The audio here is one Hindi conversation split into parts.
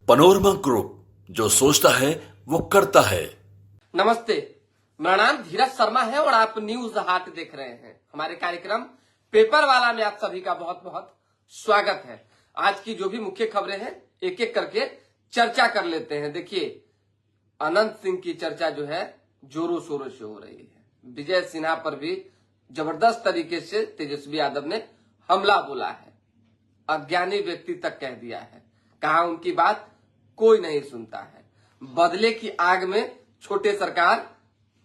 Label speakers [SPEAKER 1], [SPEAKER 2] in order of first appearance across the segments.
[SPEAKER 1] पनोरमा ग्रुप, जो सोचता है वो करता है।
[SPEAKER 2] नमस्ते, मेरा नाम धीरज शर्मा है और आप न्यूज हाट देख रहे हैं। हमारे कार्यक्रम पेपर वाला में आप सभी का बहुत बहुत स्वागत है। आज की जो भी मुख्य खबरें हैं एक एक करके चर्चा कर लेते हैं। देखिए, अनंत सिंह की चर्चा जो है जोरों शोरों से हो रही है। विजय सिन्हा पर भी जबरदस्त तरीके से तेजस्वी यादव ने हमला बोला है, अज्ञानी व्यक्ति तक कह दिया है, कहा उनकी बात कोई नहीं सुनता है। बदले की आग में छोटे सरकार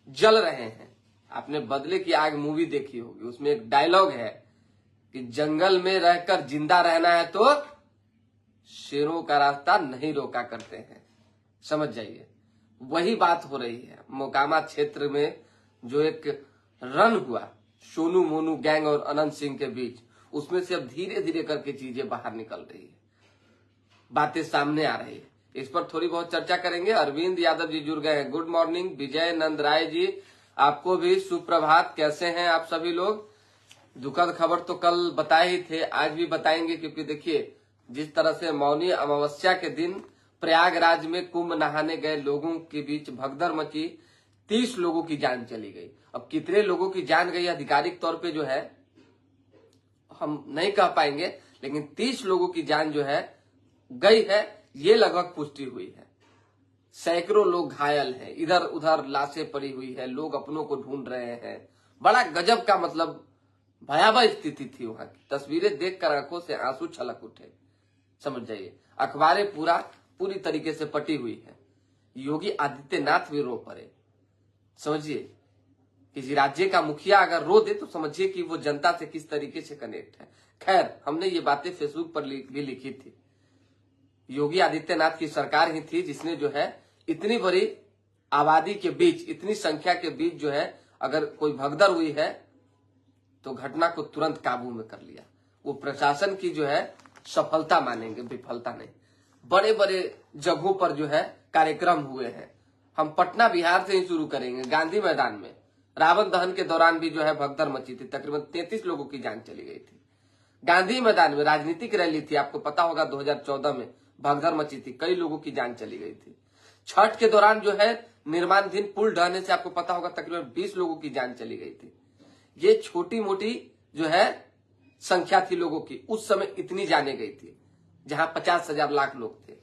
[SPEAKER 2] जल रहे हैं। आपने बदले की आग मूवी देखी होगी, उसमें एक डायलॉग है कि जंगल में रहकर जिंदा रहना है तो शेरों का रास्ता नहीं रोका करते हैं। समझ जाइए, वही बात हो रही है। मोकामा क्षेत्र में जो एक रन हुआ सोनू मोनू गैंग और अनंत सिंह के बीच, उसमें से अब धीरे धीरे करके चीजें बाहर निकल रही है, बातें सामने आ रही है। इस पर थोड़ी बहुत चर्चा करेंगे। अरविंद यादव जी जुड़ गए हैं। गुड मॉर्निंग विजय नंद राय जी, आपको भी सुप्रभात। कैसे हैं आप सभी लोग? दुखद खबर तो कल बताए ही थे, आज भी बताएंगे, क्योंकि देखिए जिस तरह से मौनी अमावस्या के दिन प्रयागराज में कुंभ नहाने गए लोगों के बीच भगदड़ मची, 30 लोगों की जान चली गई। अब कितने लोगों की जान गई आधिकारिक तौर पे जो है हम नहीं कह पाएंगे, लेकिन 30 लोगों की जान जो है गई है, ये लगभग पुष्टि हुई है। सैकड़ों लोग घायल हैं, इधर उधर लाशें पड़ी हुई है, लोग अपनों को ढूंढ रहे हैं। बड़ा गजब का मतलब भयावह स्थिति थी वहां की। तस्वीरें देखकर आंखों से आंसू छलक उठे। समझ जाइए, अखबारें पूरी तरीके से पटी हुई है। योगी आदित्यनाथ भी रो पड़े। समझिए, किसी राज्य का मुखिया अगर रो दे तो समझिए कि वो जनता से किस तरीके से कनेक्ट है। खैर, हमने ये बातें फेसबुक पर भी लिखी थी। योगी आदित्यनाथ की सरकार ही थी जिसने जो है इतनी बड़ी आबादी के बीच, इतनी संख्या के बीच जो है अगर कोई भगदड़ हुई है तो घटना को तुरंत काबू में कर लिया। वो प्रशासन की जो है सफलता मानेंगे, विफलता नहीं। बड़े बड़े जगहों पर जो है कार्यक्रम हुए हैं। हम पटना बिहार से ही शुरू करेंगे। गांधी मैदान में रावण दहन के दौरान भी जो है भगदड़ मची थी, तकरीबन 33 लोगों की जान चली गई थी। गांधी मैदान में राजनीतिक रैली थी, आपको पता होगा 2014 में भगदड़ मची थी, कई लोगों की जान चली गई थी। छठ के दौरान जो है निर्माणाधीन पुल ढहने से आपको पता होगा तकरीबन 20 लोगों की जान चली गई थी। ये छोटी मोटी जो है संख्या थी लोगों की, उस समय इतनी जाने गई थी जहां 50,000 लाख लोग थे।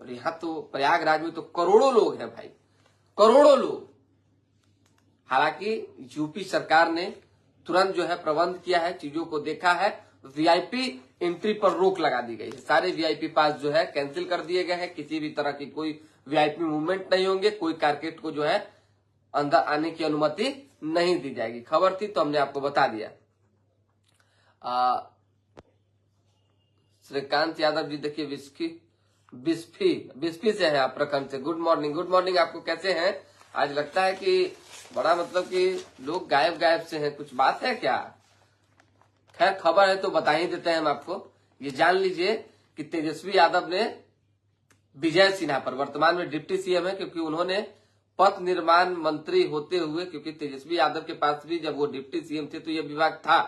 [SPEAKER 2] और यहां तो प्रयागराज में तो करोड़ों लोग हैं भाई, करोड़ों लोग। हालांकि यूपी सरकार ने तुरंत जो है प्रबंध किया है, चीजों को देखा है। वीआईपी एंट्री पर रोक लगा दी गई है। सारे वीआईपी पास जो है कैंसिल कर दिए गए हैं। किसी भी तरह की कोई वीआईपी मूवमेंट नहीं होंगे। कोई कारकेट को जो है अंदर आने की अनुमति नहीं दी जाएगी। खबर थी तो हमने आपको बता दिया। श्रीकांत यादव जी देखिए बिस्फी से है आप प्रखंड से। Good morning, good morning. आपको कैसे हैं? आज लगता है कि बड़ा मतलब कि लोग गायब से हैं, कुछ बात है क्या? खैर, खबर है तो बता ही देते हैं हम आपको। ये जान लीजिए कि तेजस्वी यादव ने विजय सिन्हा पर, वर्तमान में डिप्टी सीएम है, क्योंकि उन्होंने पथ निर्माण मंत्री होते हुए, क्योंकि तेजस्वी यादव के पास भी जब वो डिप्टी सीएम थे तो ये विभाग था,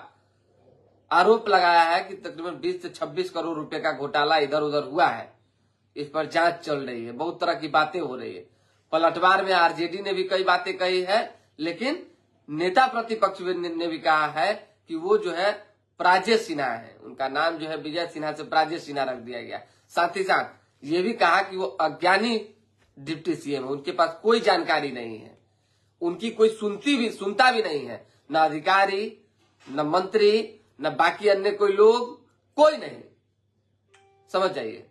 [SPEAKER 2] आरोप लगाया है कि तकरीबन 20 से 26 करोड़ रुपए का घोटाला इधर उधर हुआ है। इस पर जांच चल रही है, बहुत तरह की बातें हो रही है। पलटवार में आरजेडी ने भी कई बातें कही है, लेकिन नेता प्रतिपक्ष ने भी कहा है कि वो जो है प्राजेश सिन्हा है, उनका नाम जो है विजय सिन्हा से प्राजेश सिन्हा रख दिया गया। साथ ही साथ ये भी कहा कि वो अज्ञानी डिप्टी सीएम है, उनके पास कोई जानकारी नहीं है, उनकी कोई सुनता भी नहीं है, न अधिकारी, न मंत्री, न बाकी अन्य कोई लोग, कोई नहीं। समझ जाइए,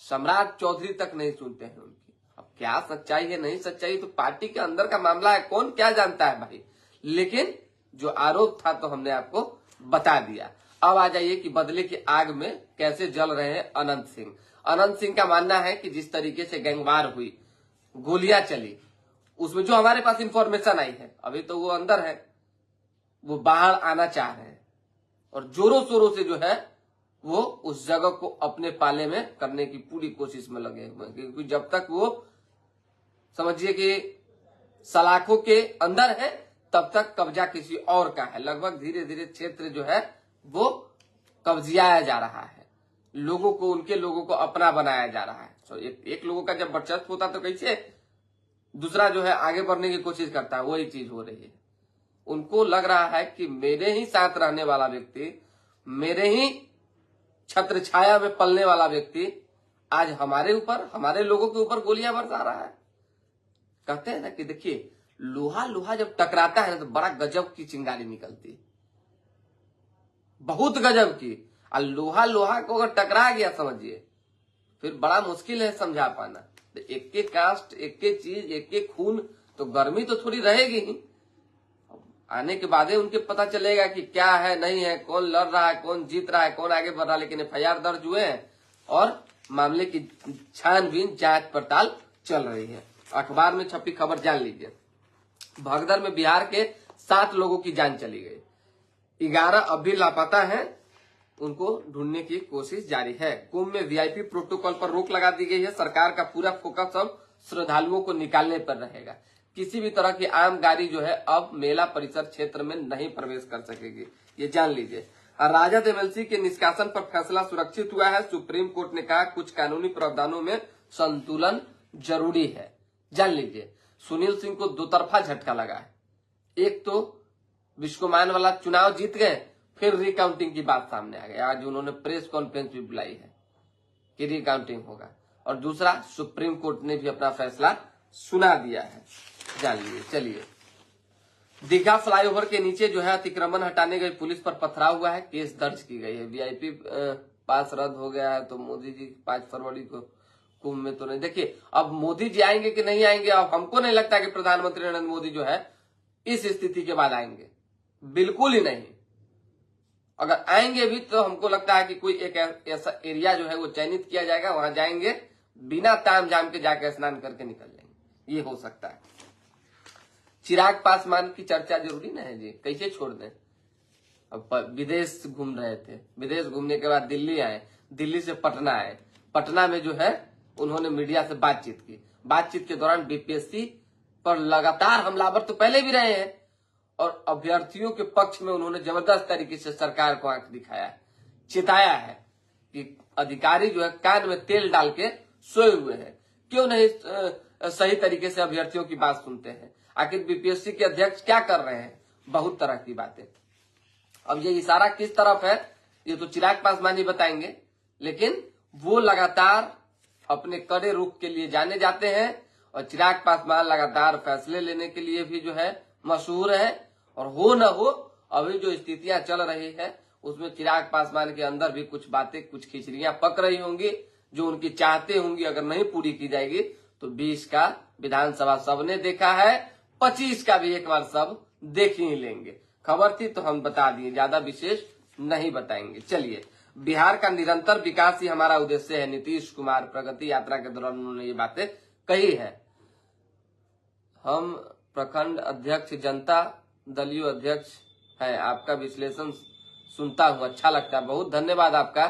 [SPEAKER 2] सम्राट चौधरी तक नहीं सुनते हैं उनकी। अब क्या सच्चाई है नहीं सच्चाई तो पार्टी के अंदर का मामला है, कौन क्या जानता है भाई। लेकिन जो आरोप था तो हमने आपको बता दिया। अब आ जाइए कि बदले की आग में कैसे जल रहे हैं अनंत सिंह। अनंत सिंह का मानना है कि जिस तरीके से गैंगवार हुई, गोलियां चली, उसमें जो हमारे पास इंफॉर्मेशन आई है, अभी तो वो अंदर है, वो बाहर आना चाह रहे हैं और जोरों शोरों से जो है वो उस जगह को अपने पाले में करने की पूरी कोशिश में लगे हुए हैं। क्योंकि जब तक वो समझिए कि सलाखों के अंदर है तब तक कब्जा किसी और का है। लगभग धीरे धीरे क्षेत्र जो है वो कब्जियाया जा रहा है। लोगों को, उनके लोगों को अपना बनाया जा रहा है। तो एक लोगों का जब वर्चस्व होता तो कैसे दूसरा जो है आगे बढ़ने की कोशिश करता है, वही चीज हो रही है। उनको लग रहा है कि मेरे ही साथ रहने वाला व्यक्ति, मेरे ही छत्र छाया में पलने वाला व्यक्ति आज हमारे ऊपर, हमारे लोगों के ऊपर गोलियां बरसा रहा है। कहते हैं ना कि देखिए, लोहा लोहा जब टकराता है ना तो बड़ा गजब की चिंगारी निकलती है, बहुत गजब की। और लोहा लोहा को अगर टकरा गया समझिए, फिर बड़ा मुश्किल है समझा पाना। तो एक एक कास्ट, एक एक चीज, एक एक खून, तो गर्मी तो थोड़ी रहेगी ही। आने के बाद उनके पता चलेगा कि क्या है नहीं है, कौन लड़ रहा है, कौन जीत रहा है, कौन आगे बढ़ रहा है। लेकिन एफआईआर दर्ज हुए हैं और मामले की छानबीन, जांच पड़ताल चल रही है। अखबार में छपी खबर जान लीजिए। भगदड़ में बिहार के 7 लोगों की जान चली गई, 11 अब भी लापता हैं, उनको ढूंढने की कोशिश जारी है। कुंभ में वीआईपी प्रोटोकॉल पर रोक लगा दी गई है। सरकार का पूरा फोकस अब श्रद्धालुओं को निकालने पर रहेगा। किसी भी तरह की आम गाड़ी जो है अब मेला परिसर क्षेत्र में नहीं प्रवेश कर सकेगी, ये जान लीजिए। राजद एमएलसी के निष्कासन पर फैसला सुरक्षित हुआ है। सुप्रीम कोर्ट ने कहा कुछ कानूनी प्रावधानों में संतुलन जरूरी है, जान लीजिए। सुनील सिंह को दो तरफा झटका लगा है। एक तो विश्वमान वाला चुनाव जीत गए, फिर रिकाउंटिंग की बात सामने आ गई। आज उन्होंने प्रेस कॉन्फ्रेंस भी बुलाई है कि रिकाउंटिंग होगा। और दूसरा, सुप्रीम कोर्ट ने भी अपना फैसला सुना दिया है, जान लीजिए। चलिए, दीघा फ्लाईओवर के नीचे जो है अतिक्रमण हटाने गई पुलिस पर पथराव हुआ है, केस दर्ज की गई है। वीआईपी पास रद्द हो गया है तो मोदी जी 5 फरवरी को कुंभ में तो नहीं। देखिए, अब मोदी जी आएंगे कि नहीं आएंगे, अब हमको नहीं लगता कि प्रधानमंत्री नरेंद्र मोदी जो है इस स्थिति के बाद आएंगे, बिल्कुल ही नहीं। अगर आएंगे भी तो हमको लगता है कि कोई एक ऐसा एरिया जो है वो चयनित किया जाएगा, वहां जाएंगे, बिना ताम झाम के जाके स्नान करके निकल जाएंगे, ये हो सकता है। चिराग पासवान की चर्चा जरूरी ना है जी, कैसे छोड़ दें। अब विदेश घूम रहे थे, विदेश घूमने के बाद दिल्ली आए, दिल्ली से पटना आए। पटना में जो है उन्होंने मीडिया से बातचीत की। बातचीत के दौरान बीपीएससी पर लगातार हमलावर तो पहले भी रहे हैं और अभ्यर्थियों के पक्ष में उन्होंने जबरदस्त तरीके से सरकार को आंख दिखाया है, चिताया है कि अधिकारी जो है कान में तेल डाल के सोए हुए हैं, क्यों नहीं सही तरीके से अभ्यर्थियों की बात सुनते हैं। आखिर बीपीएससी के अध्यक्ष क्या कर रहे हैं, बहुत तरह की बातें। अब ये इशारा किस तरफ है ये तो चिराग पासवान ही बताएंगे, लेकिन वो लगातार अपने कड़े रुख के लिए जाने जाते हैं और चिराग पासवान लगातार फैसले लेने के लिए भी जो है मशहूर है। और हो न हो, अभी जो स्थितियां चल रही है उसमें चिराग पासवान के अंदर भी कुछ बातें, कुछ खिचड़ियां पक रही होंगी जो उनकी चाहते होंगी, अगर नहीं पूरी की जाएगी तो 20 का विधानसभा सबने देखा है, 25 का भी एक बार सब देख ही लेंगे। खबर थी तो हम बता दिए, ज्यादा विशेष नहीं बताएंगे। चलिए, बिहार का निरंतर विकास ही हमारा उद्देश्य है, नीतीश कुमार प्रगति यात्रा के दौरान उन्होंने ये बातें कही है। हम प्रखंड अध्यक्ष, जनता दलीय अध्यक्ष है, आपका विश्लेषण सुनता हूं, अच्छा लगता है, बहुत धन्यवाद आपका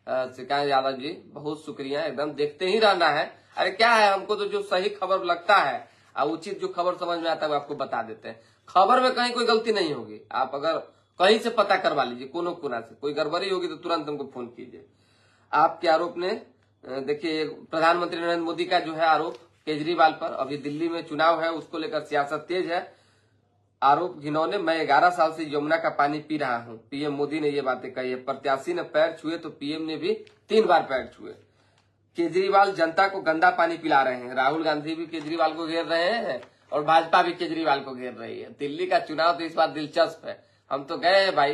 [SPEAKER 2] श्रीकांत यादव जी, बहुत शुक्रिया। एकदम देखते ही रहना है। अरे क्या है, हमको तो जो सही खबर लगता है और उचित जो खबर समझ में आता है वो आपको बता देते हैं। खबर में कहीं कोई गलती नहीं होगी, आप अगर कहीं से पता करवा लीजिए, कोनो कोना से कोई गड़बड़ी होगी तो तुरंत हमको फोन कीजिए। आपके आरोप ने, देखिए, प्रधानमंत्री नरेंद्र मोदी का जो है आरोप केजरीवाल पर, अभी दिल्ली में चुनाव है, उसको लेकर सियासत तेज है। आरोप घिनौने, मैं 11 साल से यमुना का पानी पी रहा हूं, पीएम मोदी ने ये बातें कही है। प्रत्याशी ने पैर छुए तो पीएम ने भी 3 बार पैर छुए। केजरीवाल जनता को गंदा पानी पिला रहे हैं, राहुल गांधी भी केजरीवाल को घेर रहे हैं और भाजपा भी केजरीवाल को घेर रही है। दिल्ली का चुनाव तो इस बार दिलचस्प है, हम तो गए हैं भाई,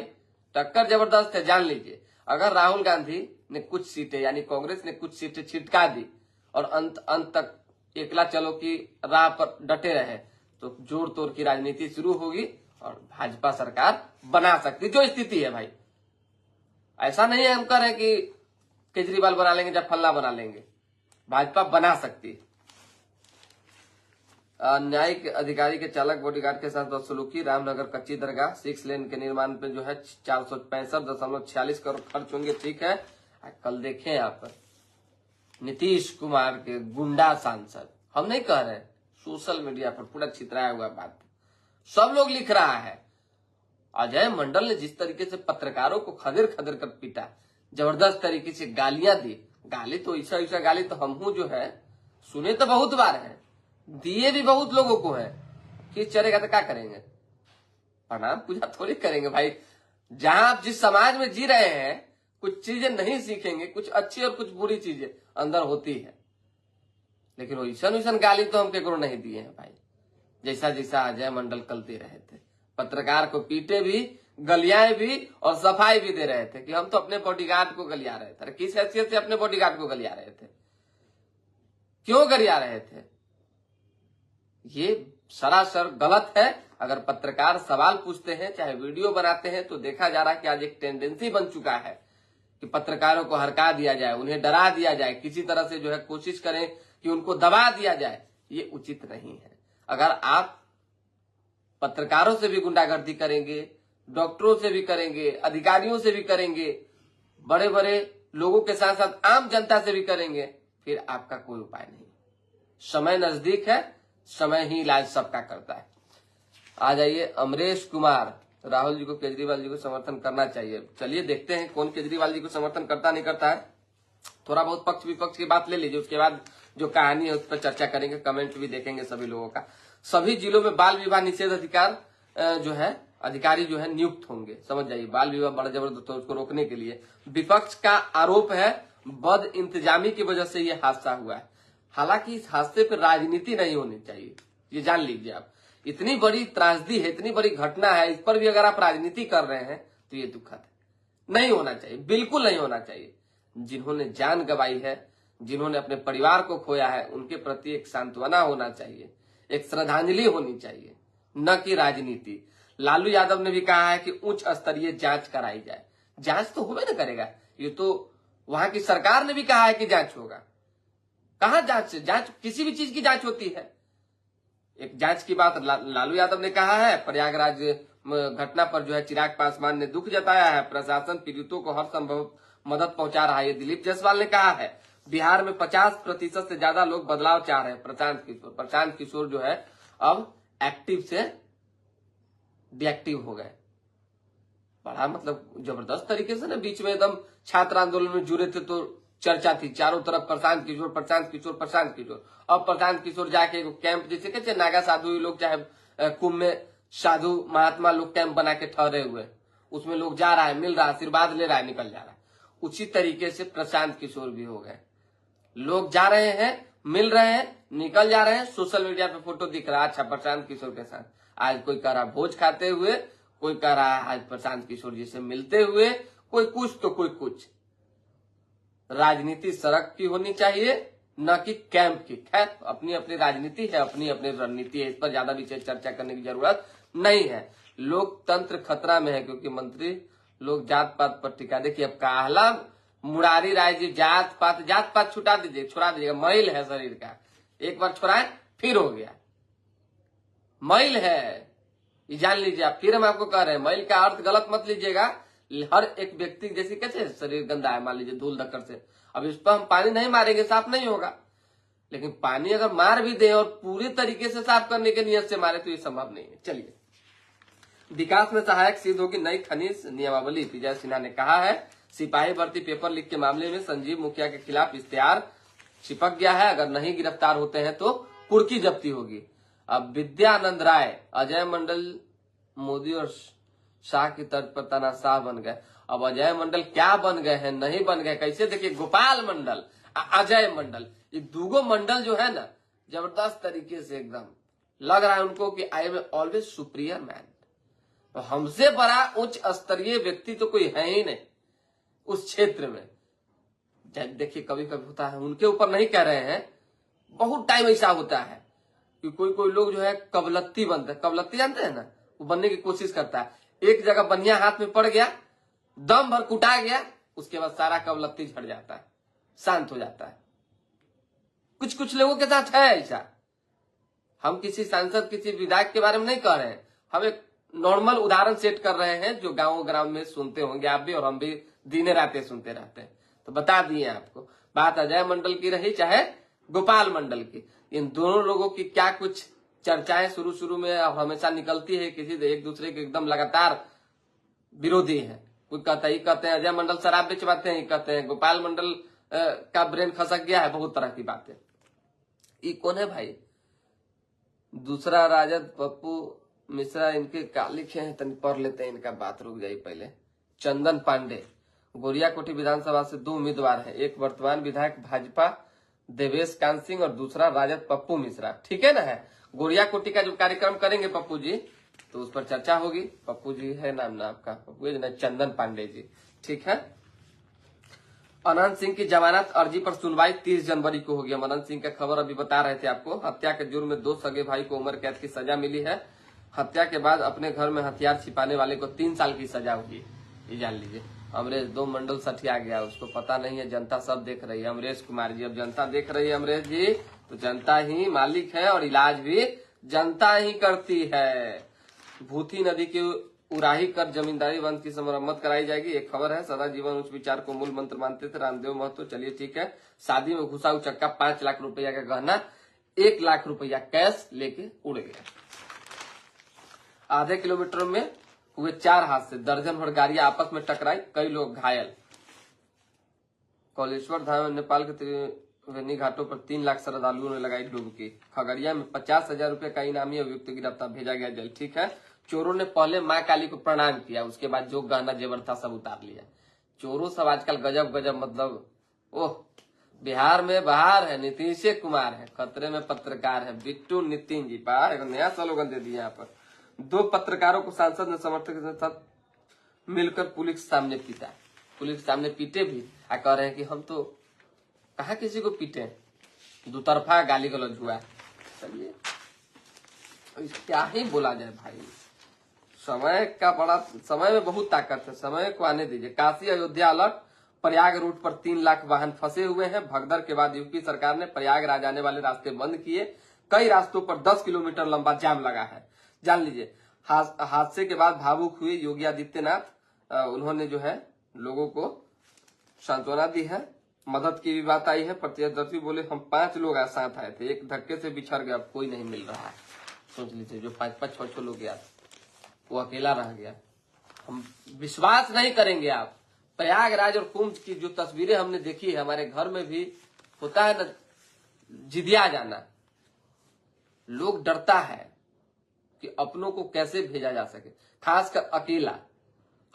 [SPEAKER 2] टक्कर जबरदस्त है, जान लीजिए। अगर राहुल गांधी ने कुछ सीटें, यानी कांग्रेस ने कुछ सीटें छिटका दी और अंत तक एकला चलो की राह पर डटे रहे तो जोड़ तोड़ की राजनीति शुरू होगी और भाजपा सरकार बना सकती, जो स्थिति है भाई। ऐसा नहीं है हम कह रहे कि केजरीवाल बना लेंगे जब फल्ला बना लेंगे, भाजपा बना सकती। न्यायिक अधिकारी के चालक बॉडीगार्ड के साथ बदसलूकी, रामनगर कच्ची दरगाह 6 लेन के निर्माण पे जो है 465.46 करोड़ खर्च होंगे, ठीक है। कल देखें आप नीतीश कुमार के गुंडा सांसद, हम नहीं कह रहे, सोशल मीडिया पर पूरा छितराया हुआ बात सब लोग लिख रहा है। अजय मंडल ने जिस तरीके से पत्रकारों को खदेड़ खदेड़ कर पीटा, जबरदस्त तरीके से गालियां दी। गाली तो ऐसा गाली तो हम जो है सुने तो बहुत बार है, दिए भी बहुत लोगों को है। कि चलेगा तो क्या करेंगे, प्रणाम पूजा थोड़ी करेंगे भाई। जहां आप जिस समाज में जी रहे हैं कुछ चीजें नहीं सीखेंगे, कुछ अच्छी और कुछ बुरी चीजें अंदर होती है। लेकिन वैसन गाली तो हम केकरो नहीं दिए हैं भाई। जैसा जैसा अजय मंडल कल दे रहे थे, पत्रकार को पीटे भी, गलियाए भी और सफाई भी दे रहे थे कि हम तो अपने बॉडीगार्ड को गलिया रहे थे। किस हैसियत से अपने बॉडीगार्ड को गलिया रहे थे, क्यों गलिया रहे थे? ये सरासर गलत है। अगर पत्रकार सवाल पूछते हैं, चाहे वीडियो बनाते हैं, तो देखा जा रहा है कि आज एक टेंडेंसी बन चुका है कि पत्रकारों को हरका दिया जाए, उन्हें डरा दिया जाए, किसी तरह से जो है कोशिश करें कि उनको दबा दिया जाए। ये उचित नहीं है। अगर आप पत्रकारों से भी गुंडागर्दी करेंगे, डॉक्टरों से भी करेंगे, अधिकारियों से भी करेंगे, बड़े बड़े लोगों के साथ साथ आम जनता से भी करेंगे, फिर आपका कोई उपाय नहीं। समय नजदीक है, समय ही इलाज सबका करता है। आ जाइए अमरेश कुमार, राहुल जी को केजरीवाल जी को समर्थन करना चाहिए। चलिए देखते हैं कौन केजरीवाल जी को समर्थन करता नहीं करता है। थोड़ा बहुत पक्ष विपक्ष की बात ले लीजिए, उसके बाद जो कहानी है उस पर चर्चा करेंगे, कमेंट भी देखेंगे सभी लोगों का। सभी जिलों में बाल विवाह निषेध अधिकार जो है अधिकारी जो है नियुक्त होंगे। समझ जाइए, बाल विवाह बड़ा जबरदस्त है, उसको रोकने के लिए। विपक्ष का आरोप है बद इंतजामी की वजह से ये हादसा हुआ है। हालांकि इस हादसे पर राजनीति नहीं होनी चाहिए, ये जान लीजिए आप। इतनी बड़ी त्रासदी है, इतनी बड़ी घटना है, इस पर भी अगर आप राजनीति कर रहे हैं तो ये दुखद है। नहीं होना चाहिए, बिल्कुल नहीं होना चाहिए। जिन्होंने जान गंवाई है, जिन्होंने अपने परिवार को खोया है, उनके प्रति एक सांत्वना होना चाहिए, एक श्रद्धांजलि होनी चाहिए, न कि राजनीति। लालू यादव ने भी कहा है कि उच्च स्तरीय जांच कराई जाए। जांच तो होबे न करेगा, ये तो वहां की सरकार ने भी कहा है कि जांच होगा। कहां जांच? जांच किसी भी चीज की जांच होती है। एक जांच की बात लालू यादव ने कहा है। प्रयागराज घटना पर जो है चिराग पासवान ने दुख जताया है। प्रशासन पीड़ितों को हर संभव मदद पहुंचा रहा है, ये दिलीप जायसवाल ने कहा है। बिहार में 50% से ज्यादा लोग बदलाव चाह रहे हैं। प्रशांत किशोर जो है अब एक्टिव से डीएक्टिव हो गए। बड़ा मतलब जबरदस्त तरीके से ना, बीच में एकदम छात्र आंदोलन में जुड़े थे तो चर्चा थी चारों तरफ, प्रशांत किशोर प्रशांत किशोर प्रशांत किशोर। अब प्रशांत किशोर जाके कैंप, जैसे कहते हैं नागा साधु लोग, चाहे कुंभ में साधु महात्मा लोग कैंप बना के ठहरे हुए, उसमें लोग जा रहा है, मिल रहा है, आशीर्वाद ले रहा है, निकल जा रहा है। उसी तरीके से प्रशांत किशोर भी हो गए। लोग जा रहे हैं, मिल रहे हैं, निकल जा रहे हैं, सोशल मीडिया पे फोटो दिख रहा है अच्छा प्रशांत किशोर के साथ। आज कोई कह रहा भोज खाते हुए, कोई कह रहा है आज प्रशांत किशोर जी से मिलते हुए, कोई कुछ तो कोई कुछ। राजनीति सड़क की होनी चाहिए, न कि कैंप की। खैर अपनी अपनी राजनीति है, अपनी अपनी रणनीति है, इस पर ज्यादा विशेष चर्चा करने की जरूरत नहीं है। लोकतंत्र खतरा में है क्योंकि मंत्री लोग जात पात पर टिका। देखिए अब काहला मुरारी राय जी जात पात छोड़ा दीजिएगा। मैल है शरीर का, एक बार छोड़ाए फिर हो गया। मैल है, ये जान लीजिए आप। फिर हम आपको कह रहे हैं, मैल का अर्थ गलत मत लीजिएगा। हर एक व्यक्ति जैसे कैसे शरीर गंदा है, मान लीजिए धूल धक्कर से, अब इस पर हम पानी नहीं मारेंगे, साफ नहीं होगा। लेकिन पानी अगर मार भी दे और पूरी तरीके से साफ करने के नियत से मारे तो ये संभव नहीं है। चलिए, विकास में सहायक सिद्ध होगी नई खनिज नियमावली। विजय सिन्हा ने कहा है सिपाही भर्ती पेपर लीक के मामले में संजीव मुखिया के खिलाफ इश्तेहार चिपक गया है। अगर नहीं गिरफ्तार होते हैं तो कुर्की जब्ती होगी। अब विद्यानंद राय, अजय मंडल मोदी और शाह की तर्ज पर तानाशाह बन गए। अब अजय मंडल क्या बन गए हैं, नहीं बन गए कैसे? देखिए गोपाल मंडल, अजय मंडल, ये दूगो मंडल जो है ना, जबरदस्त तरीके से एकदम लग रहा है उनको कि I am always superior man. तो हमसे बड़ा उच्च स्तरीय व्यक्ति तो कोई है ही नहीं उस क्षेत्र में। देखिए कभी कभी होता है, उनके ऊपर नहीं कह रहे हैं, बहुत टाइम ऐसा होता है कि कोई लोग जो है कबलत्ती बनते हैं। कबलत्ती जानते हैं ना, वो बनने की कोशिश करता है। एक जगह बनिया हाथ में पड़ गया, दम भर कुटा गया, उसके बाद सारा कबलत्ती झड़ जाता है, शांत हो जाता है। कुछ लोगों के साथ है ऐसा। हम किसी सांसद, किसी विधायक के बारे में नहीं कह रहे हैं, हम एक नॉर्मल उदाहरण सेट कर रहे हैं जो गांव ग्राम में सुनते होंगे आप भी और हम भी दिने रातें सुनते रहते हैं। तो बता दिए आपको। बात अजय मंडल की रही चाहे गोपाल मंडल की, इन दोनों लोगों की क्या कुछ चर्चाएं शुरू में हमेशा निकलती है, किसी एक दूसरे के एकदम लगातार विरोधी है। कोई कहता है, ये कहते हैं अजय मंडल शराब बेचवाते हैं, ये कहते हैं गोपाल मंडल का ब्रेन खसक गया है, बहुत तरह की बातें। ये कौन है भाई? दूसरा राजद पप्पू मिश्रा, इनके का लिखे हैं तनी पढ़ लेते हैं, इनका बात रुक जाए पहले। चंदन पांडे, गोरियाकोटी विधानसभा से 2 उम्मीदवार हैं, एक वर्तमान विधायक भाजपा देवेश कांत सिंह और दूसरा राजद पप्पू मिश्रा, ठीक है ना। है गोरियाकोटी का जो कार्यक्रम करेंगे पप्पू जी, तो उस पर चर्चा होगी। पप्पू जी है नाम ना आपका? पप्पू जी ना, चंदन पांडे जी, ठीक है। अनंत सिंह की जमानत अर्जी पर सुनवाई 30 जनवरी को होगी। अनंत सिंह का खबर अभी बता रहे थे आपको। हत्या के जुर्म में 2 सगे भाई को उम्र कैद की सजा मिली है। हत्या के बाद अपने घर में हथियार छिपाने वाले को 3 साल की सजा होगी, ये जान लीजिए। अमरेश 2 मंडल सठिया गया, उसको पता नहीं है, जनता सब देख रही है। अमरेश कुमार जी, अब जनता देख रही है अमरेश जी, तो जनता ही मालिक है और इलाज भी जनता ही करती है। भूथी नदी की उराही कर जमींदारी वंश की मरम्मत कराई जाएगी, एक खबर है। सदा जीवन उच्च विचार को मूल मंत्र मानते थे रामदेव महतो, चलिए ठीक है। शादी में घुसा उचक्का 5 लाख रुपया का गहना, 1 लाख रुपया कैश लेके उड़ गया। आधे किलोमीटर में हुए 4 हादसे, दर्जन भर गाड़ियां आपस में टकराई, कई लोग घायल। कौलेश्वर धाम में नेपाल के त्रिवेणी घाटों पर 3 लाख श्रद्धालुओं ने लगाई डुबकी। खगड़िया में 50,000 रुपए का इनामी अभियुक्त गिरफ्तार, भेजा गया जेल, ठीक है। चोरों ने पहले मां काली को प्रणाम किया, उसके बाद जो गहना जेवर था सब उतार लिया। चोरों सब आजकल गजब गजब, मतलब ओह, बिहार में बाहर है, नीतीश कुमार है, खतरे में पत्रकार है, बिट्टू नितिन जी, बाहर एक नया स्लोगन दे दिया यहाँ पर। 2 पत्रकारों को सांसद ने समर्थक के साथ मिलकर पुलिस सामने पीटा, पुलिस सामने पीटे भी, कह रहे हैं कि हम तो कहा किसी को पीटे, 2 तरफा गाली गलौज हुआ। चलिए क्या ही बोला जाए भाई, समय का बड़ा, समय में बहुत ताकत है, समय को आने दीजिए। काशी अयोध्या अलर्ट, प्रयाग रूट पर 3 लाख वाहन फंसे हुए हैं। भगदड़ के बाद यूपी सरकार ने प्रयागराज आने वाले रास्ते बंद किए, कई रास्तों पर 10 किलोमीटर लंबा जाम लगा है, जान लीजिए। हादसे के बाद भावुक हुए योगी आदित्यनाथ, उन्होंने जो है लोगों को सांत्वना दी है, मदद की भी बात आई है। प्रत्यक्षदर्शी बोले हम 5 लोग साथ आए थे, एक धक्के से बिछड़ गया, अब कोई नहीं मिल रहा है। सोच लीजिए, जो 5-5, 6-6 लोग गया वो अकेला रह गया। हम विश्वास नहीं करेंगे आप, प्रयागराज और कुंभ की जो तस्वीरें हमने देखी है, हमारे घर में भी होता है ना जिदिया जाना, लोग डरता है कि अपनों को कैसे भेजा जा सके, खासकर अकेला।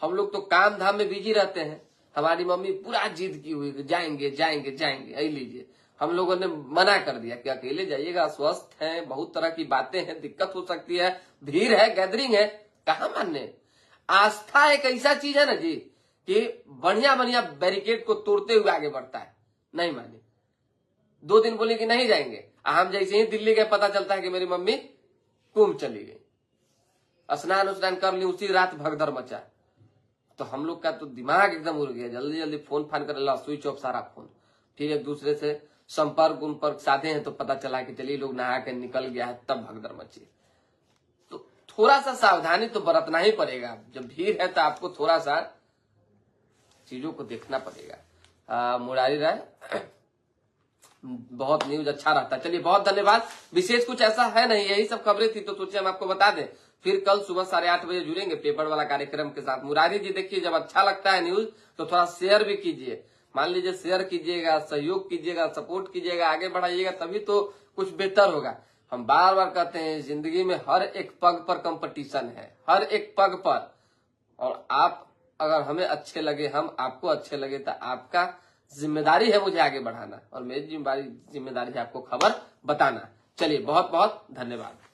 [SPEAKER 2] हम लोग तो काम धाम में बिजी रहते हैं, हमारी मम्मी पूरा जिद की हुई जाएंगे जाएंगे जाएंगे, आई लीजिए हम लोगों ने मना कर दिया कि अकेले जाइएगा, स्वस्थ हैं, बहुत तरह की बातें हैं, दिक्कत हो सकती है, भीड़ है, गैदरिंग है, कहा मानने। आस्था एक ऐसा चीज है ना जी कि बढ़िया बढ़िया बैरिकेड को तोड़ते हुए आगे बढ़ता है। नहीं माने, 2 दिन बोले कि नहीं जाएंगे, हम जैसे ही दिल्ली गए पता चलता है कि मेरी मम्मी कुंभ चली गई, स्नान उस्नान कर ली, उसी रात भगदड़ मचा। तो हम लोग का तो दिमाग एकदम उड़ गया, जल्दी जल्दी फोन फान कर ला, स्विच ऑफ सारा फोन। फिर एक दूसरे से संपर्क साधे हैं तो पता चला कि चलिए लोग नहा के निकल गया है, तब भगदड़ मची। तो थोड़ा सा सावधानी तो बरतना ही पड़ेगा, जब भीड़ है तो आपको थोड़ा सा चीजों को देखना पड़ेगा। मुरारी राय, बहुत न्यूज अच्छा रहता। चलिए बहुत धन्यवाद, विशेष कुछ ऐसा है नहीं, यही सब खबरें थी तो सोचे हम आपको बता दें। फिर कल सुबह 8:30 बजे जुड़ेंगे पेपर वाला कार्यक्रम के साथ। मुरारी जी देखिए, जब अच्छा लगता है न्यूज तो थोड़ा शेयर भी कीजिए, मान लीजिए शेयर कीजिएगा, सहयोग कीजिएगा, सपोर्ट कीजिएगा, आगे बढ़ाइएगा, तभी तो कुछ बेहतर होगा। हम बार बार कहते हैं जिंदगी में हर एक पग पर कंपटीशन है, हर एक पग पर, और आप अगर हमें अच्छे लगे, हम आपको अच्छे लगे, तो आपका जिम्मेदारी है मुझे आगे बढ़ाना, और मेरी जिम्मेदारी है आपको खबर बताना। चलिए बहुत बहुत धन्यवाद।